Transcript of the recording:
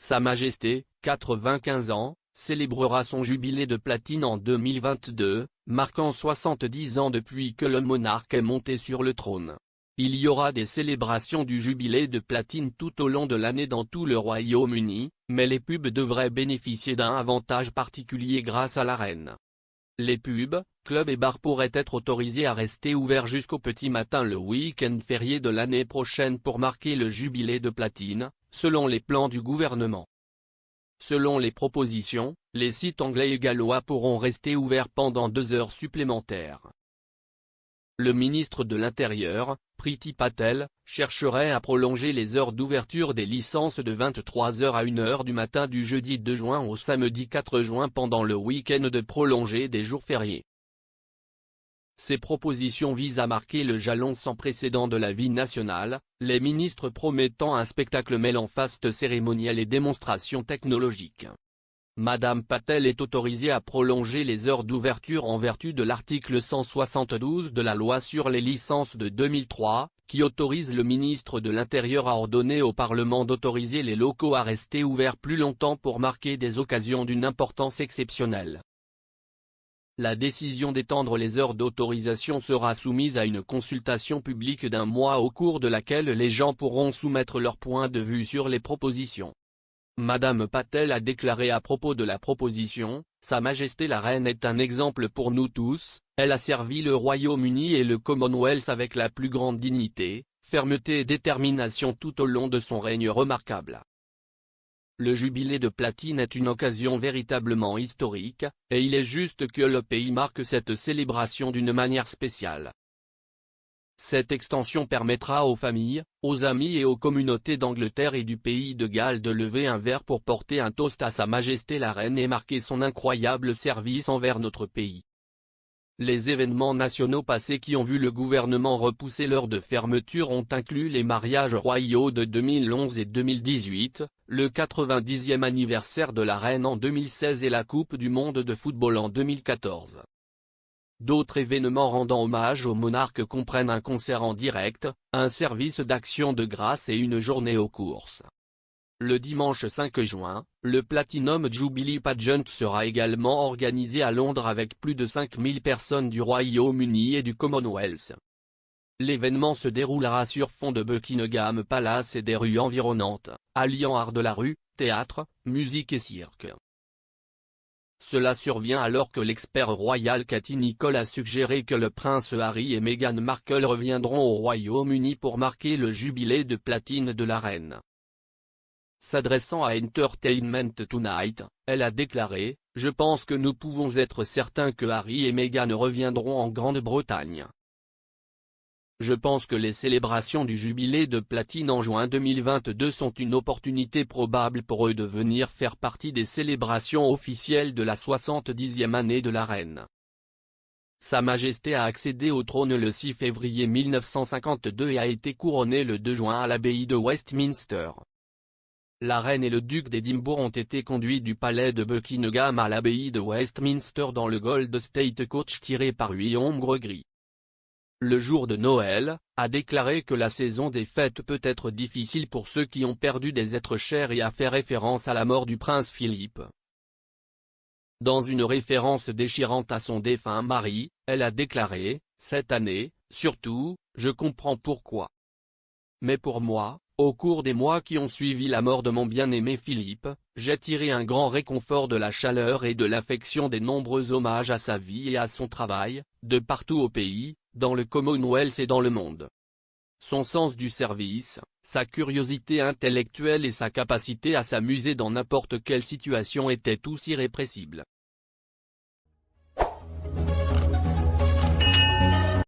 Sa Majesté, 95 ans, célébrera son jubilé de platine en 2022, marquant 70 ans depuis que le monarque est monté sur le trône. Il y aura des célébrations du jubilé de platine tout au long de l'année dans tout le Royaume-Uni, mais les pubs devraient bénéficier d'un avantage particulier grâce à la reine. Les pubs, clubs et bars pourraient être autorisés à rester ouverts jusqu'au petit matin le week-end férié de l'année prochaine pour marquer le jubilé de platine, selon les plans du gouvernement. Selon les propositions, les sites anglais et gallois pourront rester ouverts pendant 2 heures supplémentaires. Le ministre de l'Intérieur, Priti Patel, chercherait à prolonger les heures d'ouverture des licences de 23h à 1h du matin du jeudi 2 juin au samedi 4 juin pendant le week-end de prolonger des jours fériés. Ces propositions visent à marquer le jalon sans précédent de la vie nationale, les ministres promettant un spectacle mêlant faste cérémonielle et démonstration technologique. Madame Patel est autorisée à prolonger les heures d'ouverture en vertu de l'article 172 de la loi sur les licences de 2003, qui autorise le ministre de l'Intérieur à ordonner au Parlement d'autoriser les locaux à rester ouverts plus longtemps pour marquer des occasions d'une importance exceptionnelle. La décision d'étendre les heures d'autorisation sera soumise à une consultation publique d'1 mois au cours de laquelle les gens pourront soumettre leur point de vue sur les propositions. Madame Patel a déclaré à propos de la proposition, « Sa Majesté la Reine est un exemple pour nous tous, elle a servi le Royaume-Uni et le Commonwealth avec la plus grande dignité, fermeté et détermination tout au long de son règne remarquable. » Le jubilé de platine est une occasion véritablement historique, et il est juste que le pays marque cette célébration d'une manière spéciale. Cette extension permettra aux familles, aux amis et aux communautés d'Angleterre et du pays de Galles de lever un verre pour porter un toast à Sa Majesté la Reine et marquer son incroyable service envers notre pays. Les événements nationaux passés qui ont vu le gouvernement repousser l'heure de fermeture ont inclus les mariages royaux de 2011 et 2018, le 90e anniversaire de la Reine en 2016 et la Coupe du monde de football en 2014. D'autres événements rendant hommage au monarque comprennent un concert en direct, un service d'action de grâce et une journée aux courses. Le dimanche 5 juin, le Platinum Jubilee Pageant sera également organisé à Londres avec plus de 5000 personnes du Royaume-Uni et du Commonwealth. L'événement se déroulera sur fond de Buckingham Palace et des rues environnantes, alliant art de la rue, théâtre, musique et cirque. Cela survient alors que l'expert royal Cathy Nicholl a suggéré que le prince Harry et Meghan Markle reviendront au Royaume-Uni pour marquer le jubilé de platine de la reine. S'adressant à Entertainment Tonight, elle a déclaré « Je pense que nous pouvons être certains que Harry et Meghan reviendront en Grande-Bretagne. Je pense que les célébrations du jubilé de platine en juin 2022 sont une opportunité probable pour eux de venir faire partie des célébrations officielles de la 70e année de la reine. Sa Majesté a accédé au trône le 6 février 1952 et a été couronnée le 2 juin à l'abbaye de Westminster. La reine et le duc d'Édimbourg ont été conduits du palais de Buckingham à l'abbaye de Westminster dans le Gold State Coach tiré par 8 ombres gris. Le jour de Noël, a déclaré que la saison des fêtes peut être difficile pour ceux qui ont perdu des êtres chers et a fait référence à la mort du prince Philippe. Dans une référence déchirante à son défunt mari, elle a déclaré « Cette année, surtout, je comprends pourquoi. Mais pour moi, au cours des mois qui ont suivi la mort de mon bien-aimé Philippe, j'ai tiré un grand réconfort de la chaleur et de l'affection des nombreux hommages à sa vie et à son travail, de partout au pays, dans le Commonwealth et dans le monde. Son sens du service, sa curiosité intellectuelle et sa capacité à s'amuser dans n'importe quelle situation étaient tous irrépressibles.